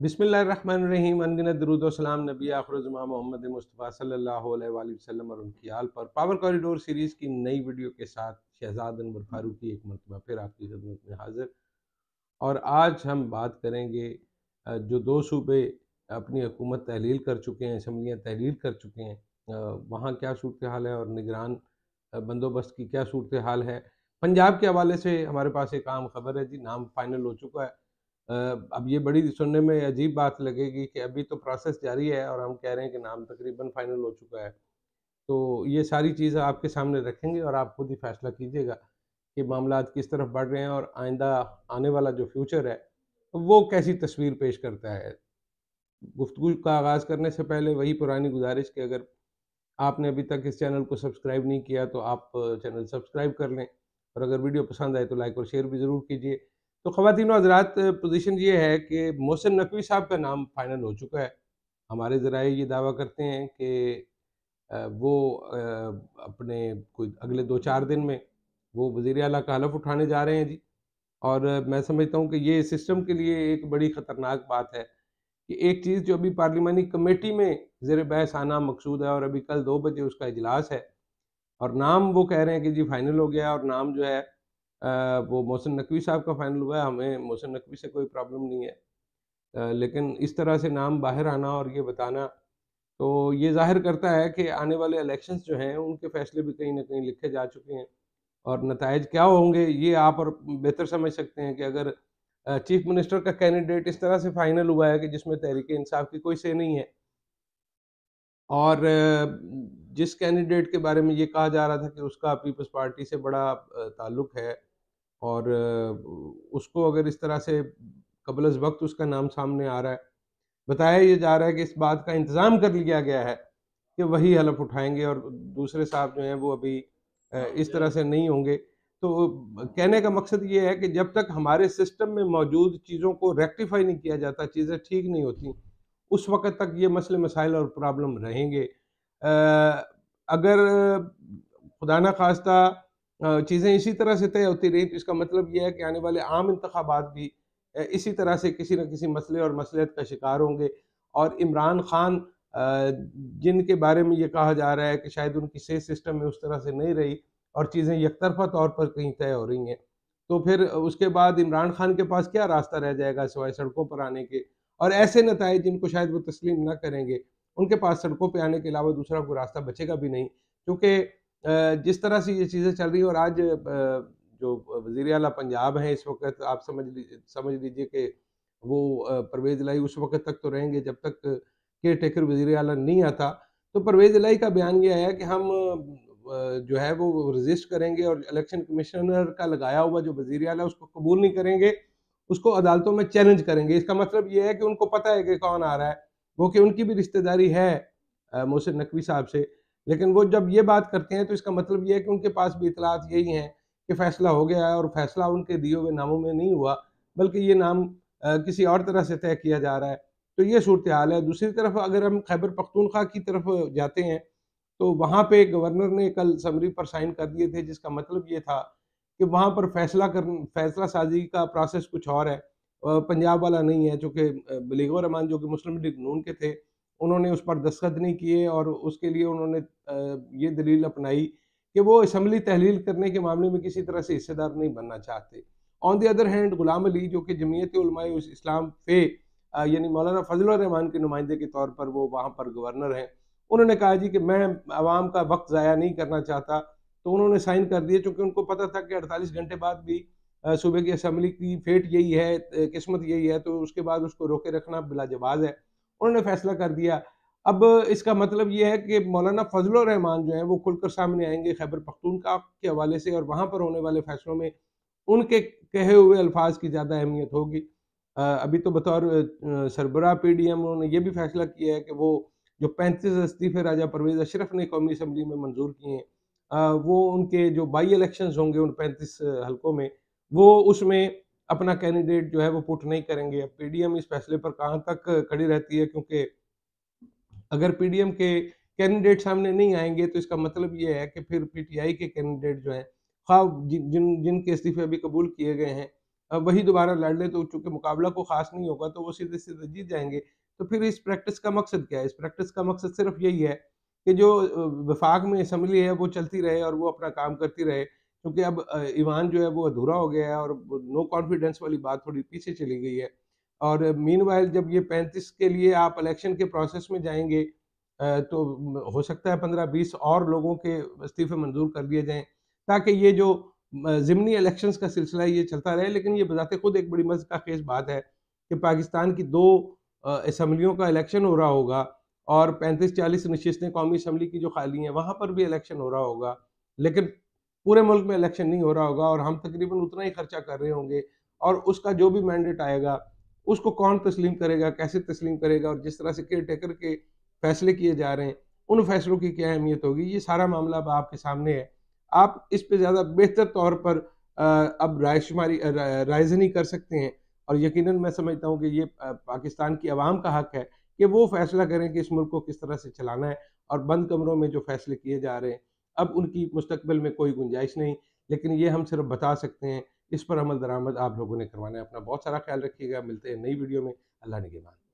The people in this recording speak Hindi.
बिस्मिल्लाहिर्रहमानिर्रहीम। अनगिनत दुरूद व सलाम नबी आखिर मोहम्मद मुस्तफ़ा सल्लल्लाहु अलैहि वसल्लम और उनकी आल पर। पावर कॉरिडोर सीरीज़ की नई वीडियो के साथ शहजाद अनवर फारूकी एक मरतबा फिर आपकी खिदमत में हाजिर। और आज हम बात करेंगे जो दो सूबे अपनी हुकूमत तहलील कर चुके हैं, असम्बलियाँ तहलील कर चुके हैं, वहाँ क्या सूरत हाल है और निगरान बंदोबस्त की क्या सूरत हाल है। पंजाब के हवाले से हमारे पास एक आम खबर है जी, नाम फाइनल हो चुका है। अब ये बड़ी सुनने में अजीब बात लगेगी कि अभी तो प्रोसेस जारी है और हम कह रहे हैं कि नाम तकरीबन फाइनल हो चुका है। तो ये सारी चीज़ें आपके सामने रखेंगे और आप खुद ही फैसला कीजिएगा कि मामलात किस तरफ बढ़ रहे हैं और आइंदा आने वाला जो फ्यूचर है, वो कैसी तस्वीर पेश करता है। गुफ्तगू का आगाज़ करने से पहले वही पुरानी गुज़ारिश कि अगर आपने अभी तक इस चैनल को सब्सक्राइब नहीं किया तो आप चैनल सब्सक्राइब कर लें, और अगर वीडियो पसंद आए तो लाइक और शेयर भी ज़रूर कीजिए। तो ख़वातीन व हज़रात, पोजीशन ये है कि मोहसिन नकवी साहब का नाम फाइनल हो चुका है। हमारे ज़राए ये दावा करते हैं कि वो अपने कोई अगले 2-4 दिन में वो वज़ीर आला का हलफ़ उठाने जा रहे हैं जी। और मैं समझता हूँ कि ये सिस्टम के लिए एक बड़ी ख़तरनाक बात है कि एक चीज़ जो अभी पार्लिमानी कमेटी में ज़ेर बहस आना मकसूद है और अभी कल 2 बजे उसका इजलास है, और नाम वो कह रहे हैं कि जी फाइनल हो गया, और नाम जो है वो मोहसिन नकवी साहब का फाइनल हुआ है। हमें मोहसिन नकवी से कोई प्रॉब्लम नहीं है, लेकिन इस तरह से नाम बाहर आना और ये बताना, तो ये ज़ाहिर करता है कि आने वाले इलेक्शंस जो हैं उनके फैसले भी कहीं न कहीं लिखे जा चुके हैं। और नताइज क्या होंगे ये आप और बेहतर समझ सकते हैं कि अगर चीफ मिनिस्टर का कैंडिडेट इस तरह से फाइनल हुआ है कि जिसमें तहरीक इंसाफ की कोई से नहीं है, और जिस कैंडिडेट के बारे में ये कहा जा रहा था कि उसका पीपल्स पार्टी से बड़ा ताल्लुक है, और उसको अगर इस तरह से कबल-अज़-वक़्त उसका नाम सामने आ रहा है, बताया ये जा रहा है कि इस बात का इंतज़ाम कर लिया गया है कि वही हलफ़ उठाएँगे और दूसरे साहब जो हैं वो अभी इस तरह से नहीं होंगे। तो कहने का मकसद ये है कि जब तक हमारे सिस्टम में मौजूद चीज़ों को रेक्टिफ़ाई नहीं किया जाता, चीज़ें ठीक नहीं होती, उस वक़्त तक ये मसले मसाइल और प्रॉब्लम रहेंगे। अगर खुदा न ख़ास्ता चीज़ें इसी तरह से तय होती रही तो इसका मतलब ये है कि आने वाले आम इंतख़ाबात भी इसी तरह से किसी न किसी मसले और मसलियत का शिकार होंगे। और इमरान ख़ान, जिनके बारे में ये कहा जा रहा है कि शायद उनकी सेहत सिस्टम में उस तरह से नहीं रही और चीज़ें एकतरफ़ा तौर पर कहीं तय हो रही हैं, तो फिर उसके बाद इमरान ख़ान के पास क्या रास्ता रह जाएगा सिवाय सड़कों पर आने के। और ऐसे नताइज जिनको शायद वो तस्लीम ना करेंगे, उनके पास सड़कों पे आने के अलावा दूसरा कोई रास्ता बचेगा भी नहीं। क्योंकि जिस तरह से ये चीज़ें चल रही हैं, और आज जो वज़ीर आला पंजाब हैं इस वक़्त, आप समझ लीजिए कि वो परवेज़ इलाही उस वक़्त तक तो रहेंगे जब तक केयर टेकर वज़ीर आला नहीं आता। तो परवेज़ इलाही का बयान ये आया कि हम जो है वो रज़िस्ट करेंगे और इलेक्शन कमिश्नर का लगाया हुआ जो वज़ीर आला है उसको कबूल नहीं करेंगे, उसको अदालतों में चैलेंज करेंगे। इसका मतलब ये है कि उनको पता है कि कौन आ रहा है, वो कि उनकी भी रिश्तेदारी है मोहसिन नकवी साहब से। लेकिन वो जब ये बात करते हैं तो इसका मतलब ये है कि उनके पास भी इत्तलात यही हैं कि फ़ैसला हो गया है, और फ़ैसला उनके दिए हुए नामों में नहीं हुआ, बल्कि ये नाम किसी और तरह से तय किया जा रहा है। तो ये सूरत हाल है। दूसरी तरफ अगर हम खैबर पख्तूनख्वा की तरफ जाते हैं, तो वहाँ पे गवर्नर ने कल समरी पर साइन कर दिए थे, जिसका मतलब ये था कि वहाँ पर फ़ैसला साज़ी का प्रोसेस कुछ और है। पंजाब वाला नहीं है, चूँकि बलीग़ रहमान जो कि मुस्लिम लीग नून के थे, उन्होंने उस पर दस्तखत नहीं किए, और उसके लिए उन्होंने ये दलील अपनाई कि वो असम्बली तहलील करने के मामले में किसी तरह से हिस्सेदार नहीं बनना चाहते। On the other hand Ghulam Ali जो कि जमीयत उलमाए इस्लाम फ़े यानी मौलाना फ़ज़ल उर रहमान के नुमाइंदे के तौर पर वो वहाँ पर गवर्नर हैं। उन्होंने कहा जी कि मैं अवाम का वक़्त ज़ाया नहीं करना चाहता, तो उन्होंने साइन कर दिए, चूँकि उनको पता था कि 48 घंटे बाद भी सूबे की असम्बली की फ़ेट यही है, किस्मत यही है, तो उसके बाद उसको रोके रखना बिलाजवाज़ है। उन्होंने फ़ैसला कर दिया। अब इसका मतलब ये है कि मौलाना फ़ज़ल उर रहमान जो हैं वो खुलकर सामने आएँगे खैबर पख्तूनख्वा के हवाले से, और वहाँ पर होने वाले फ़ैसलों में उनके कहे हुए अल्फ़ाज़ की ज़्यादा अहमियत होगी। अभी तो बतौर सरबराह पीडीएम उन्होंने ये भी फ़ैसला किया है कि वो जो 35 इस्तीफ़े राजा परवेज़ अशरफ ने कौमी असम्बली में मंज़ूर किए हैं, वो उनके जो बाई इलेक्शंस होंगे उन 35 हलकों में, वो उसमें अपना कैंडिडेट जो है वो पुट नहीं करेंगे। अब पीडीएम इस फ़ैसले पर कहाँ तक खड़ी रहती है, क्योंकि अगर पीडीएम के कैंडिडेट सामने नहीं आएँगे तो इसका मतलब ये है कि फिर पीटीआई के कैंडिडेट जो हैं, ख़्वाह जिनके इस्तीफ़े अभी कबूल किए गए हैं, वही दोबारा लड़ लें, तो चूँकि मुकाबला को ख़ास नहीं होगा तो वो सीधे-सीधे जीत जाएँगे। तो फिर इस प्रैक्टिस का मकसद क्या है? इस प्रैक्टिस का मकसद सिर्फ़ यही है कि जो वफ़ाक में असम्बली है वो चलती रहे और वो अपना काम करती रहे। क्योंकि अब ईवान जो है वो अधूरा हो गया है और नो कॉन्फिडेंस वाली बात थोड़ी पीछे चली गई है। और मीनवाइल जब ये 35 के लिए आप इलेक्शन के प्रोसेस में जाएँगे, तो हो सकता है 15-20 और लोगों के इस्तीफ़े मंज़ूर कर दिए जाएँ, ताकि ये जो ज़िमनी इलेक्शंस का सिलसिला है ये चलता रहे। लेकिन ये बज़ाते खुद एक बड़ी मज़े बात है कि पाकिस्तान की 2 असम्बलियों का इलेक्शन हो रहा होगा और 35-40 नशिस्तें कौमी असम्बली की जो खाली हैं, वहाँ पर भी इलेक्शन हो रहा होगा। लेकिन पूरे मुल्क में इलेक्शन नहीं हो रहा होगा और हम तकरीबन उतना ही खर्चा कर रहे होंगे और उसका जो भी मैंडेट आएगा, उसको कौन तस्लीम करेगा, कैसे तस्लीम करेगा और जिस तरह से केयर टेकर के फैसले किए जा रहे हैं, उन फैसलों की क्या अहमियत होगी, ये सारा मामला अब आपके सामने है। आप इस पे ज़्यादा बेहतर तौर पर अब रायशुमारी रायज़नी कर सकते हैं और यकीनन मैं समझता हूँ कि ये पाकिस्तान की अवाम का हक है कि वो फैसला करें कि इस मुल्क को किस तरह से चलाना है और बंद कमरों में जो फैसले किए जा रहे हैं, अब उनकी मुस्तकबिल में कोई गुंजाइश नहीं। लेकिन ये हम सिर्फ बता सकते हैं, इस पर अमल दरामद आप लोगों ने करवाना है। अपना बहुत सारा ख्याल रखिएगा, मिलते हैं नई वीडियो में। अल्लाह निगहबान।